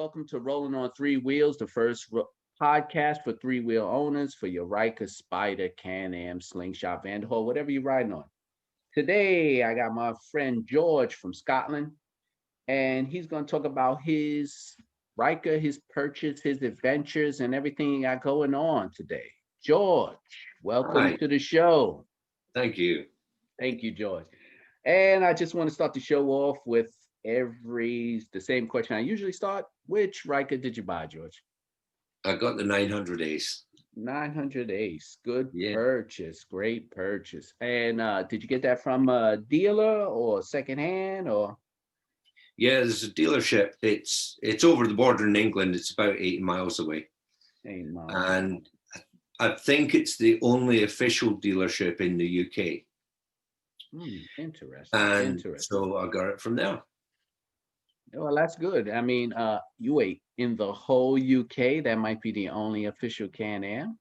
Welcome to Rolling on Three Wheels, the first podcast for three-wheel owners for your Ryker, Spider, Can Am, Slingshot, Vanderhall, whatever you're riding on. Today, I got my friend George from Scotland, and he's going to talk about his Ryker, his purchase, his adventures, and everything he got going on today. George, welcome Hi. to the show. Thank you. Thank you, George. And I just want to start the show off with the same question I usually start. Which Ryker did you buy, George? I got the 900 Ace. 900 Ace. Good Yeah. purchase. Great purchase. And did you get that from a dealer or secondhand or? Yeah, there's a dealership. It's over the border in England. It's about 80 miles away. 8 miles. And I think it's the only official dealership in the UK. Interesting. And interesting. so I got it from there. Well, that's good. I mean, you wait, in the whole UK, that might be the only official Can Am?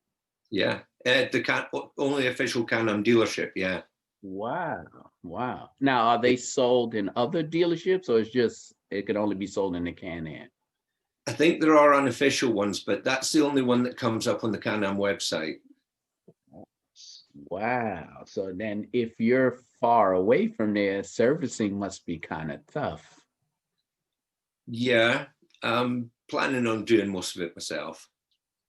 Yeah. The only official Can Am dealership, yeah. Wow. Wow. Now, are they sold in other dealerships or it could only be sold in the Can Am? I think there are unofficial ones, but that's the only one that comes up on the Can Am website. Wow. So then if you're far away from there, servicing must be kind of tough. Yeah. I'm planning on doing most of it myself.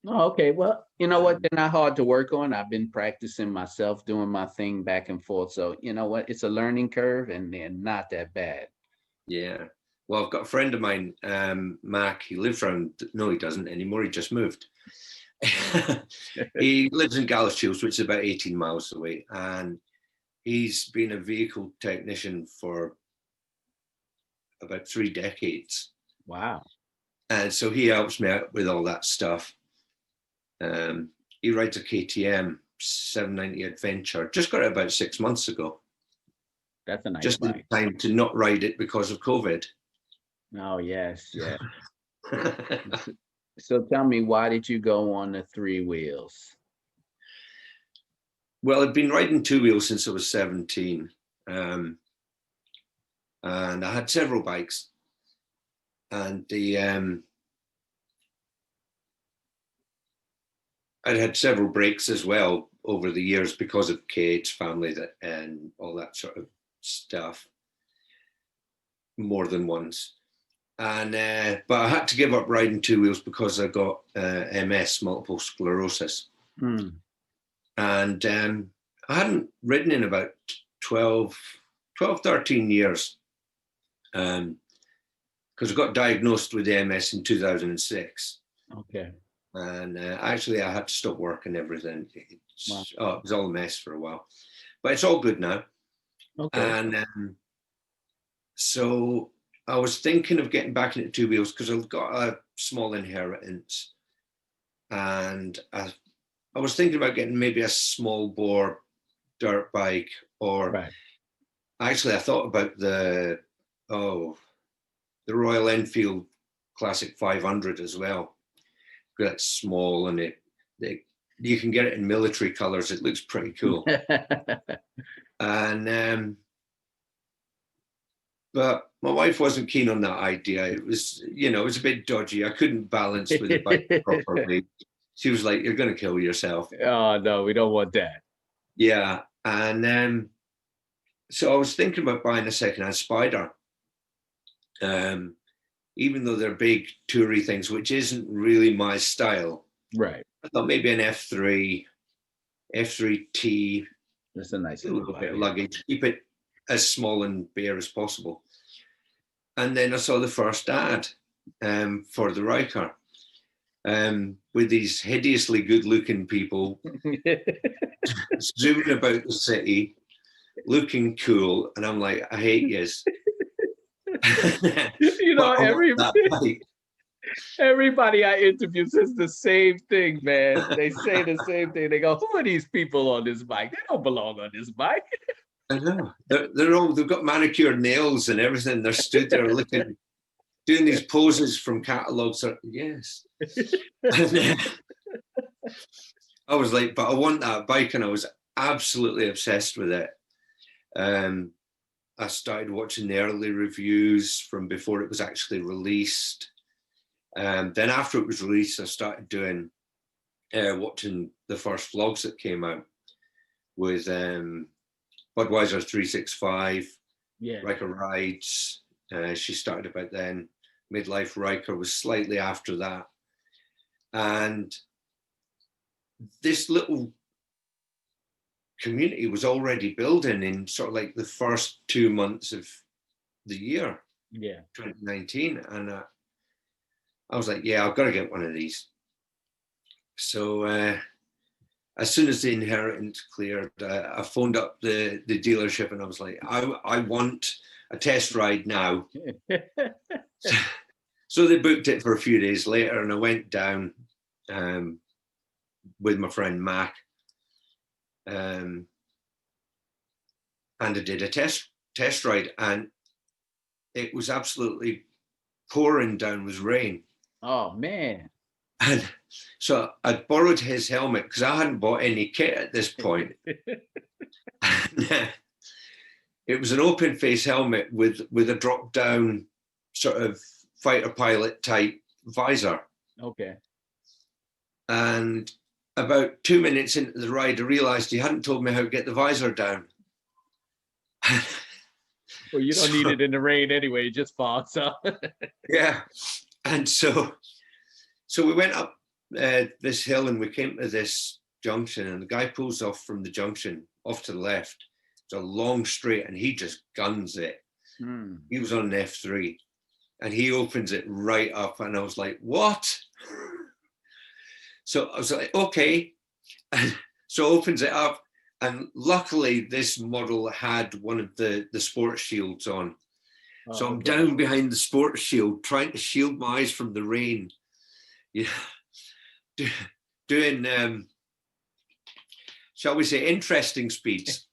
Oh, okay. Well, you know what? They're not hard to work on. I've been practicing myself, doing my thing back and forth. So you know what? It's a learning curve and they're not that bad. Yeah. Well, I've got a friend of mine, Mac. He lives around. No, he doesn't anymore. He just moved. He lives in Galashiels, which is about 18 miles away, and he's been a vehicle technician for about 3 decades. Wow. And so he helps me out with all that stuff. He rides a KTM 790 Adventure. Just got it about 6 months ago. That's a nice just bike. in time to not ride it because of COVID. Oh, yes, yes. So tell me, why did you go on the 3 wheels? Well, I've been riding 2 wheels since I was 17. And I had several bikes. And I'd had several breaks as well over the years because of kids, family, and all that sort of stuff, more than once. And but I had to give up riding 2 wheels because I got MS, multiple sclerosis. And I hadn't ridden in about 13 years because I got diagnosed with MS in 2006. Okay. And actually I had to stop work and everything. It was all a mess for a while, but it's all good now. Okay. And so I was thinking of getting back into 2 wheels because I've got a small inheritance, and I was thinking about getting maybe a small bore dirt bike, or actually I thought about the Royal Enfield Classic 500 as well. That's small, and you can get it in military colors. It looks pretty cool. And but my wife wasn't keen on that idea. It was a bit dodgy. I couldn't balance with the bike properly. She was like, "You're going to kill yourself." Oh no, we don't want that. Yeah, and so I was thinking about buying a secondhand Spider. Even though they're big toury things, which isn't really my style. Right. I thought maybe an F3T. That's a nice little bit of luggage. Keep it as small and bare as possible. And then I saw the first ad for the Ryker with these hideously good-looking people zooming about the city, looking cool, and I'm like, I hate yous. You know, everybody I interview says the same thing, man. They say the same thing. They go, "Who are these people on this bike? They don't belong on this bike." I know. They've got manicured nails and everything. They're stood there looking, doing these poses from catalogs. Yes. And, I was like, but I want that bike, and I was absolutely obsessed with it. I started watching the early reviews from before it was actually released. Then after it was released, I started doing watching the first vlogs that came out with Budweiser 365, Yeah. Ryker Rides. She started about then. Midlife Ryker was slightly after that. And this little community was already building in sort of like the first 2 months of the year, Yeah. 2019. And I was like, yeah, I've got to get one of these. So as soon as the inheritance cleared, I phoned up the dealership and I was like, I want a test ride now. So they booked it for a few days later, and I went down with my friend Mac, and I did a test ride, and it was absolutely pouring down with rain. Oh man. And so I borrowed his helmet because I hadn't bought any kit at this point. It was an open face helmet with a drop down sort of fighter pilot type visor. Okay. And about 2 minutes into the ride, I realized he hadn't told me how to get the visor down. Well, you don't need it in the rain anyway, it just falls out. Yeah. And so we went up this hill and we came to this junction, and the guy pulls off from the junction off to the left. It's a long straight and he just guns it. He was on an F3 and he opens it right up, and I was like, what? So I was like, okay. And so opens it up, and luckily this model had one of the sports shields on. Oh, so I'm down behind the sports shield trying to shield my eyes from the rain. Yeah. Doing shall we say, interesting speeds.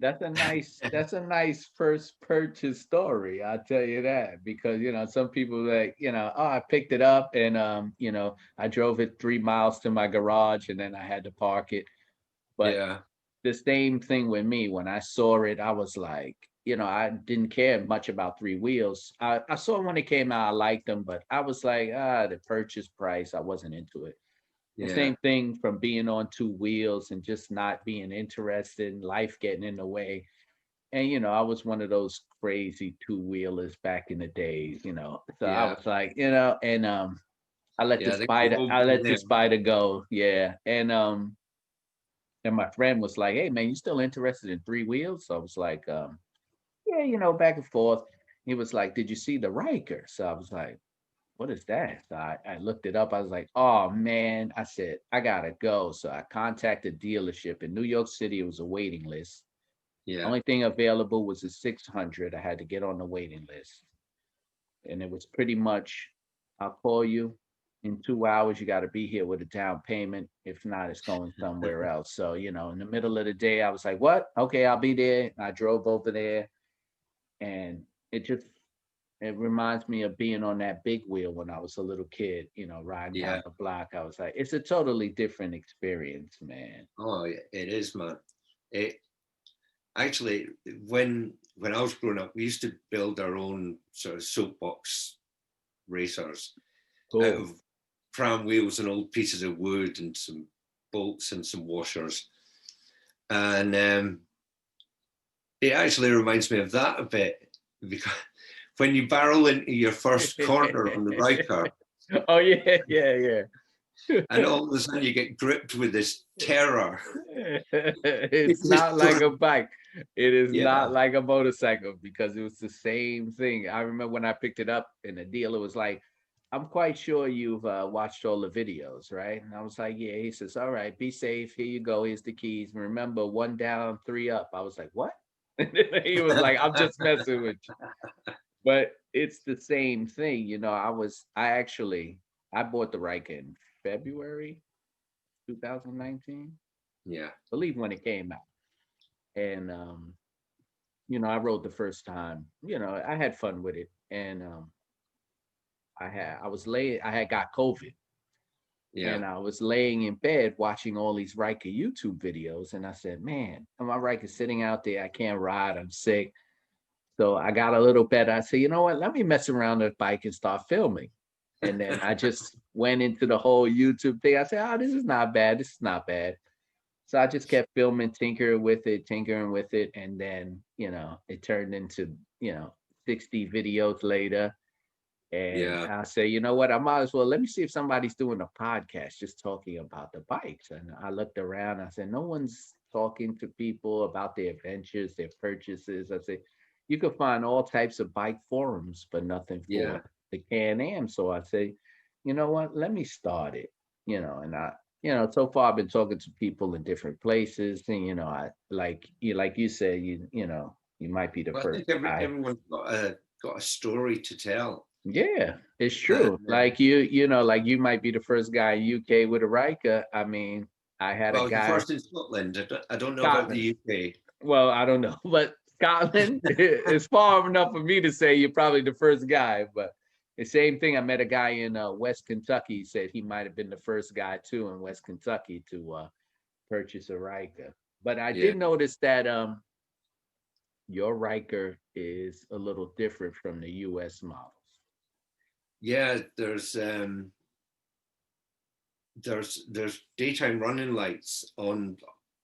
That's a nice first purchase story, I'll tell you that, because some people like, oh, I picked it up and I drove it 3 miles to my garage and then I had to park it. But yeah, the same thing with me. When I saw it, I was like, I didn't care much about 3 wheels. I saw when it came out, I liked them, but I was like, the purchase price, I wasn't into it. The same thing from being on 2 wheels and just not being interested in life getting in the way. And I was one of those crazy 2-wheelers back in the days, So I was like, and I let the spider go. Yeah. And my friend was like, hey man, you still interested in 3 wheels? So I was like, yeah, back and forth. He was like, did you see the Ryker? So I was like, what is that? So I looked it up. I was like, oh man, I said, I gotta go. So I contacted dealership in New York City. It was a waiting list. Yeah. Only thing available was a 600. I had to get on the waiting list. And it was pretty much, I'll call you in 2 hours. You got to be here with a down payment. If not, it's going somewhere else. So, in the middle of the day, I was like, what? Okay, I'll be there. And I drove over there, and it reminds me of being on that big wheel when I was a little kid, riding down the block. I was like, it's a totally different experience, man. Oh, it is, man. It actually, when I was growing up, we used to build our own sort of soapbox racers out of pram wheels and old pieces of wood and some bolts and some washers. And it actually reminds me of that a bit, because when you barrel into your first corner on the Ryker. Oh, yeah. And all of a sudden you get gripped with this terror. It's not like a bike. It is not like a motorcycle, because it was the same thing. I remember when I picked it up and the dealer was like, I'm quite sure you've watched all the videos, right? And I was like, yeah. He says, all right, be safe. Here you go. Here's the keys. Remember, 1 down, 3 up. I was like, what? He was like, I'm just messing with you. But it's the same thing. I bought the Ryker in February 2019. Yeah. I believe when it came out. And, I rode the first time. I had fun with it. And I had got COVID. Yeah. And I was laying in bed watching all these Ryker YouTube videos. And I said, man, my Ryker's sitting out there. I can't ride. I'm sick. So I got a little better. I said, you know what? Let me mess around the bike and start filming. And then I just went into the whole YouTube thing. I said, oh, this is not bad. This is not bad. So I just kept filming, tinkering with it. And then, it turned into, 60 videos later. And Yeah. I say, you know what? I might as well let me see if somebody's doing a podcast just talking about the bikes. And I looked around. I said, no one's talking to people about their adventures, their purchases. I said, you could find all types of bike forums, but nothing Yeah. for the Can Am. So I say, you know what? Let me start it. And so far I've been talking to people in different places. And I like you said, you might be the Well, I first think guy. everyone's got a story to tell. Yeah, it's And true. Like like you might be the first guy in UK with a Riker. I mean, I had a well, the guy, first in Scotland. I don't know about the Scotland. UK. Well, I don't know, but Scotland is far enough for me to say you're probably the first guy. But the same thing, I met a guy in West Kentucky. He said he might have been the first guy too in West Kentucky to purchase a Riker. But I Yeah. did notice that your Riker is a little different from the US models. Yeah, there's daytime running lights on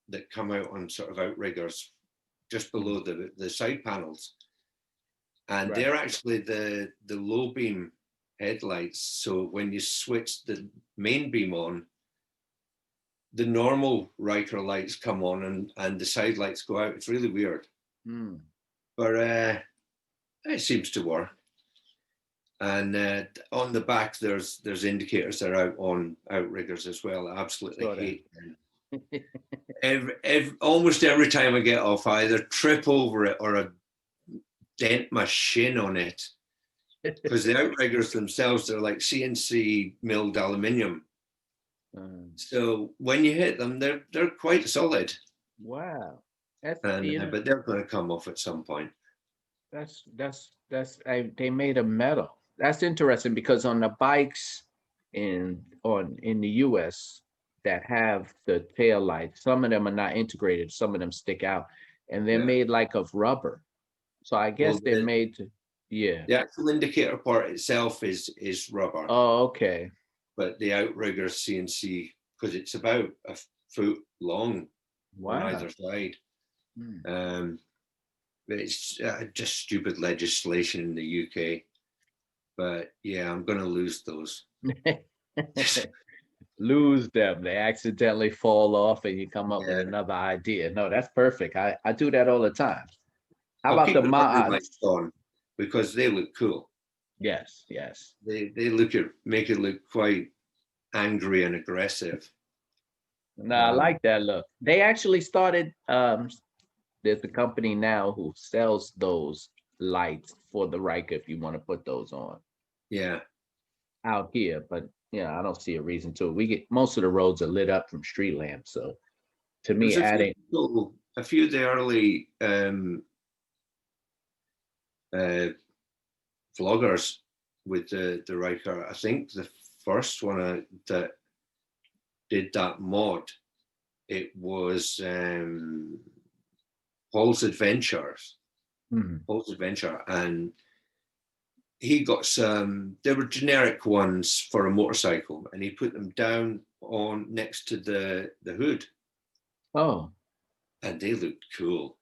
that come out on sort of outriggers just Mhm. below the side panels, and Right. they're actually the low beam headlights. So when you switch the main beam on, the normal Riker lights come on and the side lights go out. It's really weird, Mm. but it seems to work. And on the back, there's indicators that are out on outriggers as well. I absolutely Saw that. hate them. Almost every time I get off, I either trip over it or I dent my shin on it, because the outriggers themselves, they're like CNC milled aluminium. Um, So when you hit them, they're quite solid, wow. That's and but they're going to come off at some point. they made a metal. That's interesting because on the bikes in the US that have the tail lights, some of them are not integrated, some of them stick out, and they're Yeah. made like of rubber. So I Well, guess they're made to, yeah. the actual indicator part itself is rubber, Oh, okay. but the outrigger CNC, because it's about a foot long on Wow. either side. Hmm. Um, it's just stupid legislation in the UK. But yeah, I'm going to lose those. Lose them. They accidentally fall off and you come up with Yeah, another idea. No, that's perfect. I do that all the time. How I'll about the keep the running lights mods? on because they look cool. Yes, yes. They make it look quite angry and aggressive. No, I Um, like that look. They actually started, there's a company now who sells those lights for the Riker if you want to put those on yeah, out here, but I don't see a reason to. We get most of the roads are lit up from street lamps. So to there's me, adding a few of the early uh, vloggers with the Riker. I think the first one that did that mod, it was Paul's Adventures. Mhm. Paul's Adventure, and he got some. They were generic ones for a motorcycle, and he put them down on next to the hood, Oh, and they looked cool.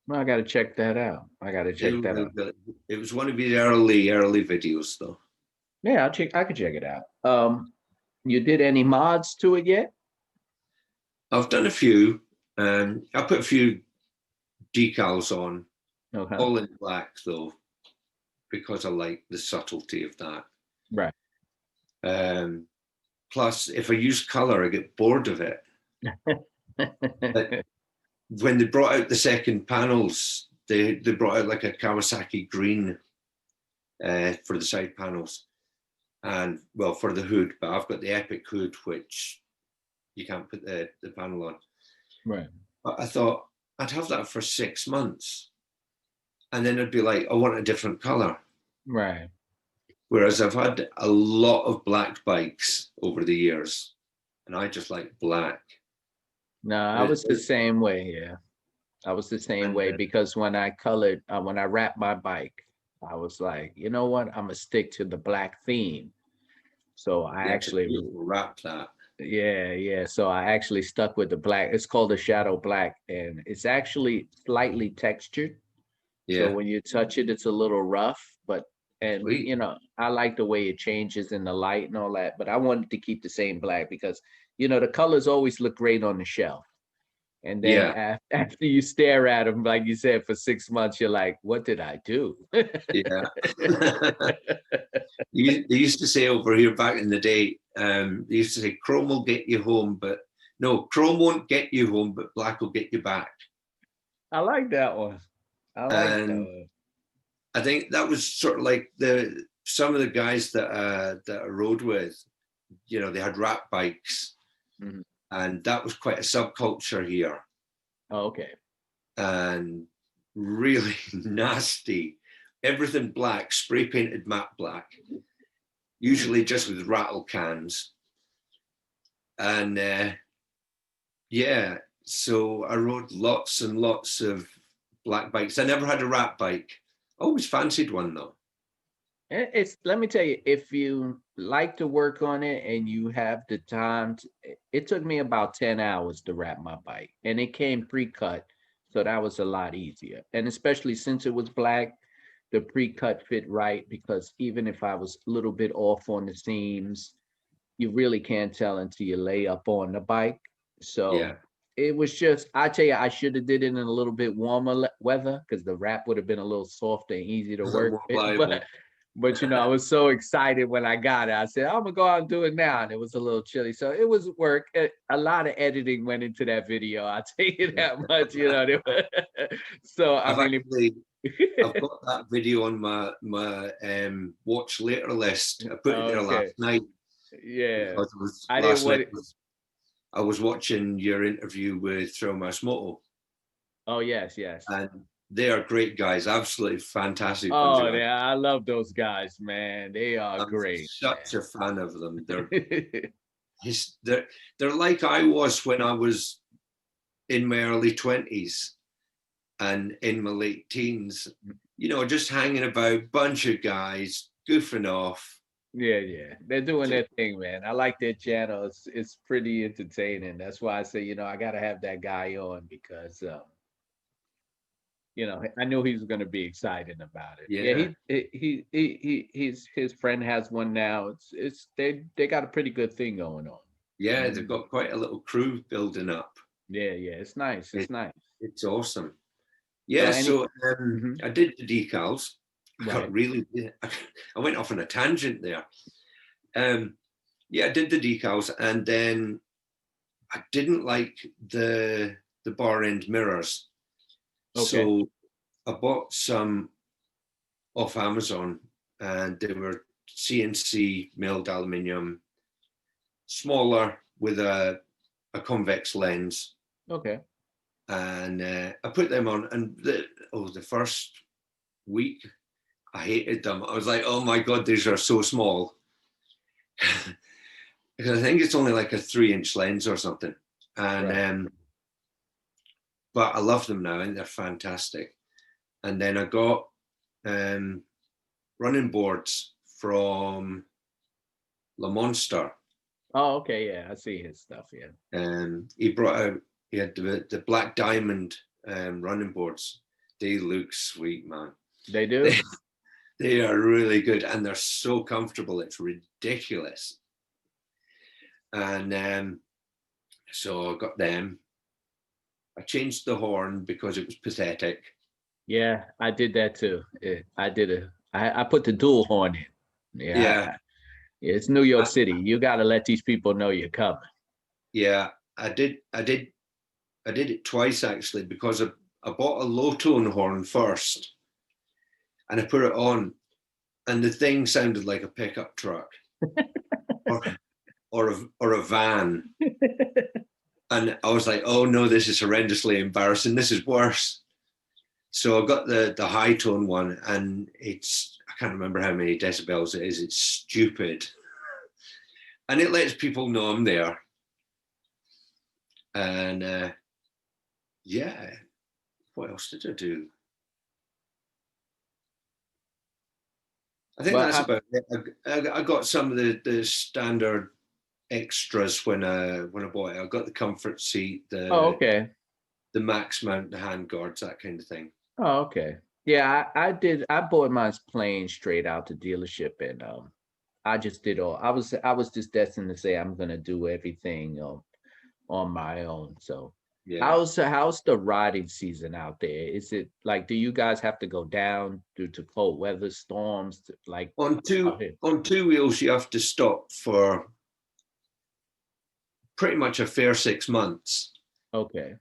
well, I got to check that out. I got to They check were that really out. good. It was one of his early videos, though. Yeah, I'll check. I could check it out. You did any mods to it yet? I've done a few. I put a few decals on, Okay. all in black though, because I like the subtlety of that. Right. Um, Plus, if I use color, I get bored of it. But when they brought out the second panels, they brought out like a Kawasaki green for the side panels, and well for the hood. But I've got the Epic hood, which you can't put the panel on. Right. But I thought I'd have that for 6 months, and then it'd be like I want a different color. Right. Whereas I've had a lot of black bikes over the years, and I just like black. No, I And, was the same way. Yeah, I was the same and way because when I wrapped my bike, I was like, you know what? I'm gonna stick to the black theme. So I Yeah, it's a actually, beautiful wrap that. yeah. So I actually stuck with the black. It's called the shadow black, and it's actually slightly textured. So Yeah, when you touch it, it's a little rough, but and sweet. you know, I like the way it changes in the light and all that, but I wanted to keep the same black because you know the colors always look great on the shelf. And then Yeah, after you stare at them, like you said, for 6 months, you're like, what did I do? yeah. They used to say over here back in the day, they used to say, Chrome will get you home, but no, Chrome won't get you home, but black will get you back. I like that one. I like that And one. I think that was sort of like some of the guys that I rode with, you know, they had rat bikes, Mhm. and that was quite a subculture here, Oh, okay. and really nasty. Everything black, spray painted matte black, Mm. usually just with rattle cans. And yeah, so I rode lots and lots of black bikes. I never had a rat bike. I always fancied one though. It's let me tell you, if you like to work on it and you have the time, it took me about 10 hours to wrap my bike, and it came pre-cut, so that was a lot easier. And especially since it was black, the pre-cut fit right because even if I was a little bit off on the seams, you really can't tell until you lay up on the bike. So Yeah, it was just, I tell you, I should have did it in a little bit warmer weather because the wrap would have been a little softer and easy to work more with. pliable. But you know, I was so excited when I got it. I said, I'm gonna go out and do it now. And it was a little chilly. So it was work. A lot of editing went into that video. I'll tell you that much, you know. So I I've mean, actually I've got that video on my watch later list. I put it there okay. last night Yeah. because it was I didn't last want night it. I was watching your interview with Thromas Moto, Oh, yes. and they are great guys, absolutely fantastic bunch of Oh, guys. yeah, I love those guys, man. They are I'm great, such a fan of them. man. They're like I was when I was in my early 20s and in my late teens. You know, just hanging about, bunch of guys goofing off. Yeah. They're doing their thing, man. I like their channel. It's pretty entertaining. That's why I say, you know, I gotta have that guy on because you know, I knew he was gonna be excited about it. Yeah, Yeah, his friend has one now. It's they got a pretty good thing going on. yeah, they've Mhm. got quite a little crew building up. Yeah, it's nice. It's It, nice. it's awesome. So Yeah, any so Mhm. I did the decals. I got Right. really, I went off on a tangent there. Um, yeah, I did the decals, and then I didn't like the bar end mirrors, Okay. so I bought some off Amazon, and they were CNC milled aluminium, smaller with a convex lens, Okay. and I put them on, and the first week I hated them. I was like, oh my god, these are so small. Because I think it's only like a 3-inch lens or something, and Right. but I love them now, and they're fantastic. And then I got um, running boards from Le Monster. Oh, okay. Yeah, I see his stuff. Yeah. He brought out, he had the Black Diamond running boards. They look sweet, man. They They, do? they are really good, and they're so comfortable. It's ridiculous. And so I got them. I changed the horn because it was pathetic. Yeah, I did that too. I put the dual horn in. Yeah, Yeah, it's New York I, City. You got to let these people know you're coming. yeah, I did it twice actually because I bought a low tone horn first and I put it on, and the thing sounded like a pickup truck or or a van, and I was like, oh no, this is horrendously embarrassing. This is worse. So I got the high tone one, and I can't remember how many decibels it is. It's stupid, and it lets people know I'm there. And yeah, what else did I do? I think But that's about it. I got some of the standard extras when I bought it. I got the comfort seat, oh, okay. the max mount, the hand guards, that kind of thing. Oh, okay. Yeah, I did. I bought mine plain straight out the dealership, and I just did all. I was just destined to say I'm gonna do everything on my own. So Yeah. how's the riding season out there? Is it like, do you guys have to go down due to cold weather, storms, like out here? On two wheels, you have to stop for pretty much a fair 6 months. Okay.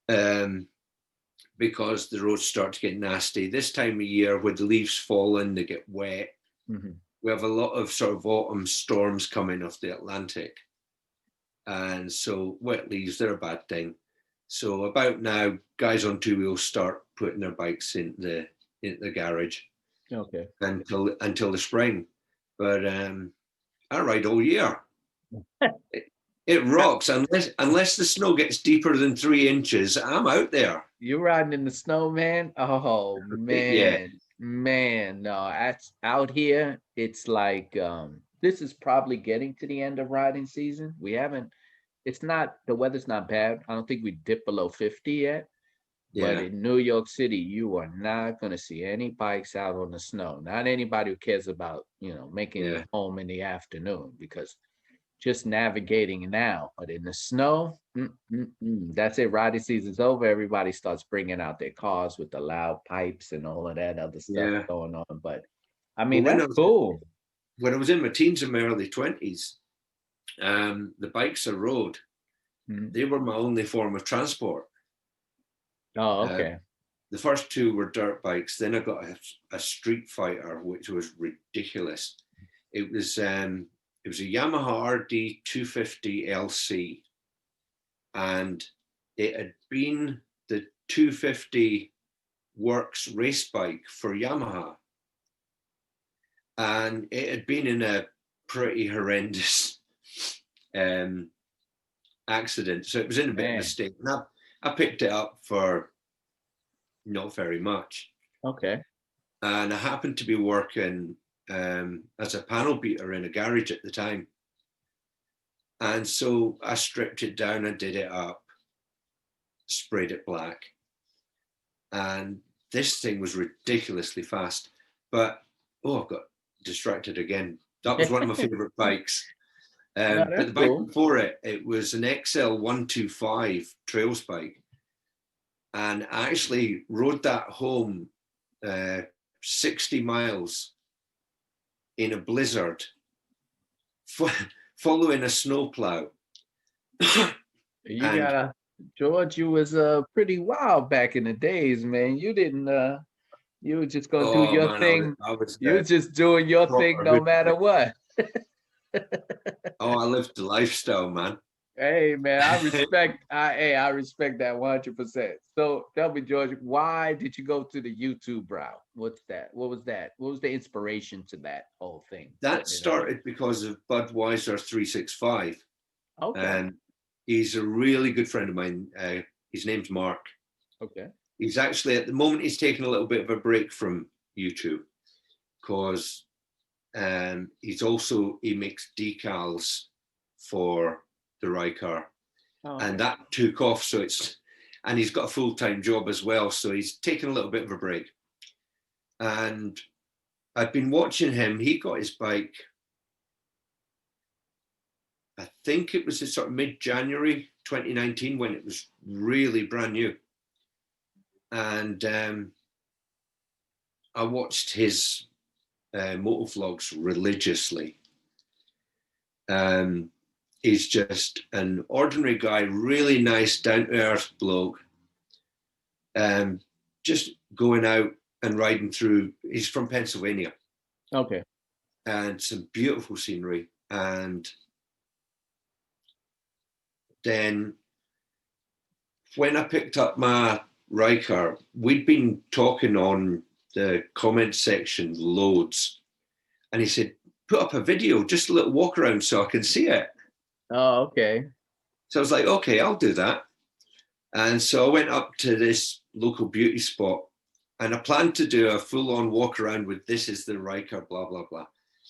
Um, because the roads start to get nasty. This time of year, when the leaves fall in, they get wet. Hmm. We have a lot of sort of autumn storms coming off the Atlantic. And so wet leaves, they're a bad thing. So about now, guys on two wheels start putting their bikes in the garage Okay. until the spring. But I ride all year. It rocks unless the snow gets deeper than 3 inches. I'm out there. You riding in the snow, man? Oh Yeah, man, no, that's out here. It's like this is probably getting to the end of riding season. We haven't, it's not, the weather's not bad. I don't think we dipped below 50 yet. But yeah, in New York City, you are not going to see any bikes out on the snow. Not anybody who cares about, making yeah. it home in the afternoon, because just navigating now. But in the snow, that's it. Riding season's over. Everybody starts bringing out their cars with the loud pipes and all of that other stuff Yeah. going on. But I Well, mean, that's cool. when I was in my teens and my early 20s, the bikes I rode, Mhm. they were my only form of transport. Oh, Uh, okay. the first two were dirt bikes. Then I got a street fighter, which was ridiculous. It was a Yamaha RD 250 LC, and it had been the 250 works race bike for Yamaha, and it had been in a pretty horrendous um, accident, so it was in a bit of a Man. state. And I picked it up for not very much, Okay. and I happened to be working as a panel beater in a garage at the time, and so I stripped it down and did it up, sprayed it black, and this thing was ridiculously fast. But I've got distracted again. That was one of my favorite bikes. No, But that's the bike cool. before it was an XL 125 trails bike. And I actually rode that home 60 miles in a blizzard, following a snowplow. You And gotta, George, you was pretty wild back in the days, man. You didn't you were just gonna do oh your man, thing. I was You were just doing your thing proper no hood. matter what. Oh, I lived the lifestyle, man. Hey man, I respect that 100%. So tell me, George, why did you go to the YouTube route? What's that? What was that? What was the inspiration to that whole thing? That Setting it up? started because of Budweiser 365. Okay. And he's a really good friend of mine. His name's Mark. Okay. He's actually, at the moment, he's taking a little bit of a break from YouTube because he makes decals for the Ryker, Oh, and okay. that took off. And he's got a full-time job as well, so he's taking a little bit of a break. And I've been watching him. He got his bike, I think it was sort of mid-January 2019 when it was really brand new. And I watched his motor vlogs religiously. He's just an ordinary guy, really nice, down-to-earth bloke. Just going out and riding through. He's from Pennsylvania, Okay. and some beautiful scenery. And then when I picked up my Ryker, we'd been talking on the comment section loads, and he said, "Put up a video, just a little walk around, so I can see it." Oh, okay. So I was like, "Okay, I'll do that." And so I went up to this local beauty spot, And I planned to do a full-on walk around with "This is the Ryker," blah, blah, blah.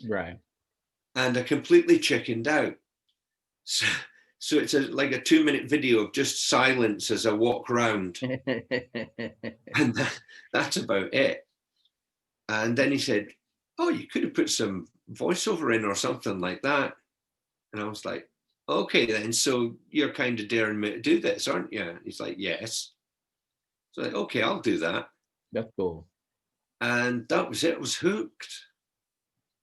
Right. And I completely chickened out. So it's like a 2-minute video of just silence as I walk around. And that's about it. And then he said, "Oh, you could have put some voiceover in or something like that." And I was like, "Okay, then. So you're kind of daring me to do this, aren't you?" And he's like, "Yes." So like, "Okay, I'll do that." That's cool. And that was it. I was hooked.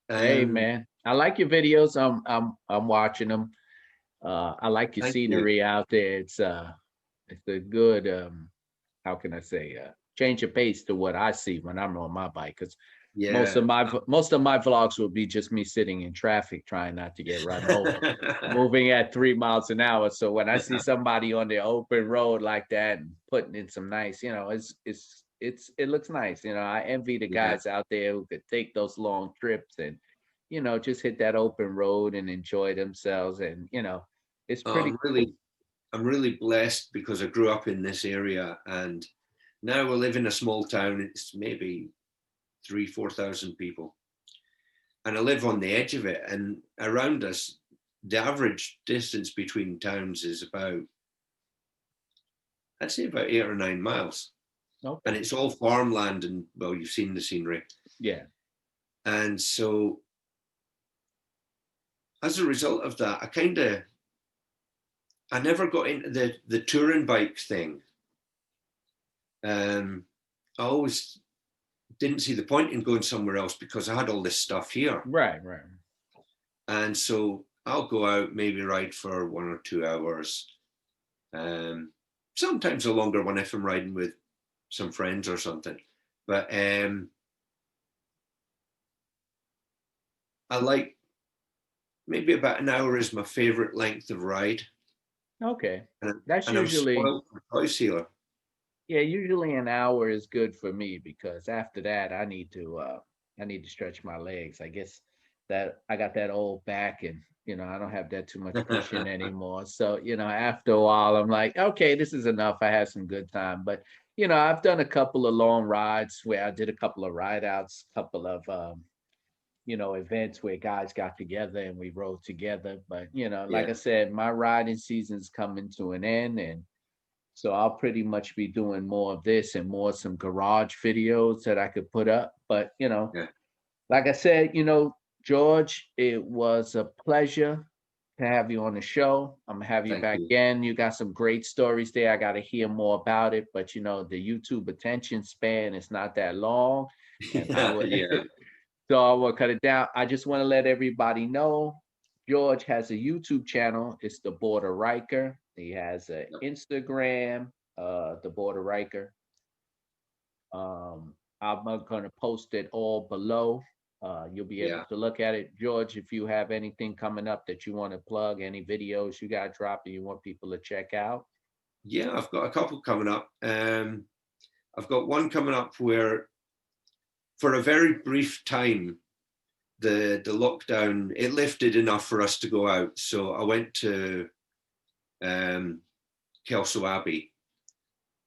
Hey man, I like your videos. I'm watching them. I like your Thank you. scenery out there. It's a good how can I say change of pace to what I see when I'm on my bike. Because Yeah. most of my vlogs will be just me sitting in traffic trying not to get run over, moving at 3 miles an hour. So when I see somebody on the open road like that and putting in some nice, it looks nice. I envy the Yeah. guys out there who could take those long trips and just hit that open road and enjoy themselves. And it's pretty cool. I'm really blessed because I grew up in this area, and now we live in a small town. It's maybe 3,000-4,000 people, and I live on the edge of it. And around us, the average distance between towns is I'd say about 8 or 9 miles, and Okay. it's all farmland. And well, you've seen the scenery, Yeah. and so as a result of that, I never got into the touring bike thing. I always didn't see the point in going somewhere else because I had all this stuff here. Right. Right. And so I'll go out, maybe ride for 1 or 2 hours. Sometimes a longer one if I'm riding with some friends or something. But I like maybe about an hour is my favorite length of ride. Okay. And, That's and I'm usually spoiled for choice here. Yeah, usually an hour is good for me because after that I need to stretch my legs. I guess that I got that old back and I don't have that too much cushion anymore. So, after a while I'm like, okay, this is enough. I had some good time. But, I've done a couple of long rides where I did a couple of ride outs, couple of events where guys got together and we rode together. But, like Yeah. I said, my riding season's coming to an end, and so I'll pretty much be doing more of this and more some garage videos that I could put up. But, Yeah. like I said, George, it was a pleasure to have you on the show. I'm gonna have you Thank back you. again. You got some great stories there. I got to hear more about it. But the YouTube attention span is not that long, and I Yeah. would Yeah. so I will cut it down. I just want to let everybody know George has a YouTube channel. It's the Border Riker. He has an Instagram, the Border Riker. I'm going to post it all below. You'll be able Yeah. to look at it. George, if you have anything coming up that you want to plug, any videos you got dropping you want people to check out. Yeah. I've got a couple coming up. I've got one coming up where, for a very brief time, the lockdown, it lifted enough for us to go out. So I went to Kelso Abbey.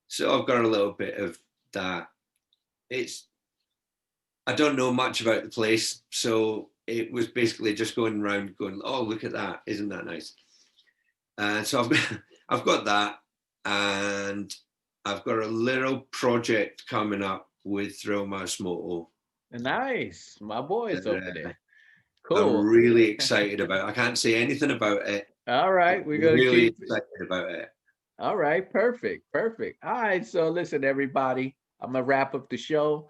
So I've got a little bit of that. I don't know much about the place, so it was basically just going around going, "Oh, look at that! Isn't that nice?" And so I've got that, and I've got a little project coming up with Thrill Mouse Moto Nice. My boy's over that there. I'm Cool. really excited about. I can't say anything about it, All but right. I'm We're going to really keep excited about it. All right, perfect, perfect. All right, so listen, everybody, I'm gonna wrap up the show.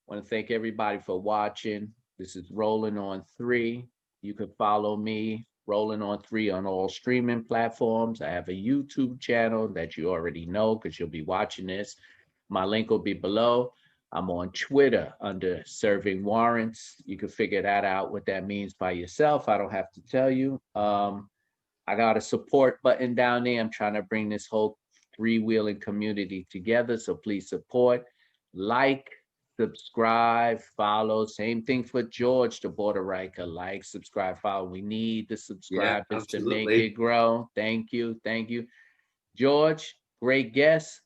I want to thank everybody for watching. This is Rolling on Three. You can follow me, Rolling on Three, on all streaming platforms. I have a YouTube channel that you already know because you'll be watching this. My link will be below. I'm on Twitter under Serving Warrants. You can figure that out, what that means by yourself. I don't have to tell you. I got a support button down there. I'm trying to bring this whole three-wheeling community together. So please support, like, subscribe, follow. Same thing for George, the Border Riker. Like, subscribe, follow. We need the Yeah, subscribers to make it absolutely. grow. Thank you. Thank you. George, great guest.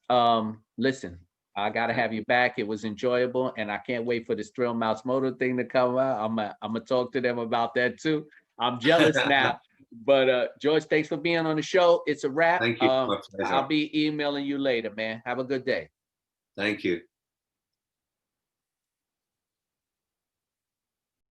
Listen, I gotta have you back. It was enjoyable, and I can't wait for this Thrill Mouse Motor thing to come out. I'm gonna talk to them about that too. I'm jealous now. But George, thanks for being on the show. It's a wrap. Thank you. My pleasure. I'll be emailing you later, man. Have a good day. Thank you.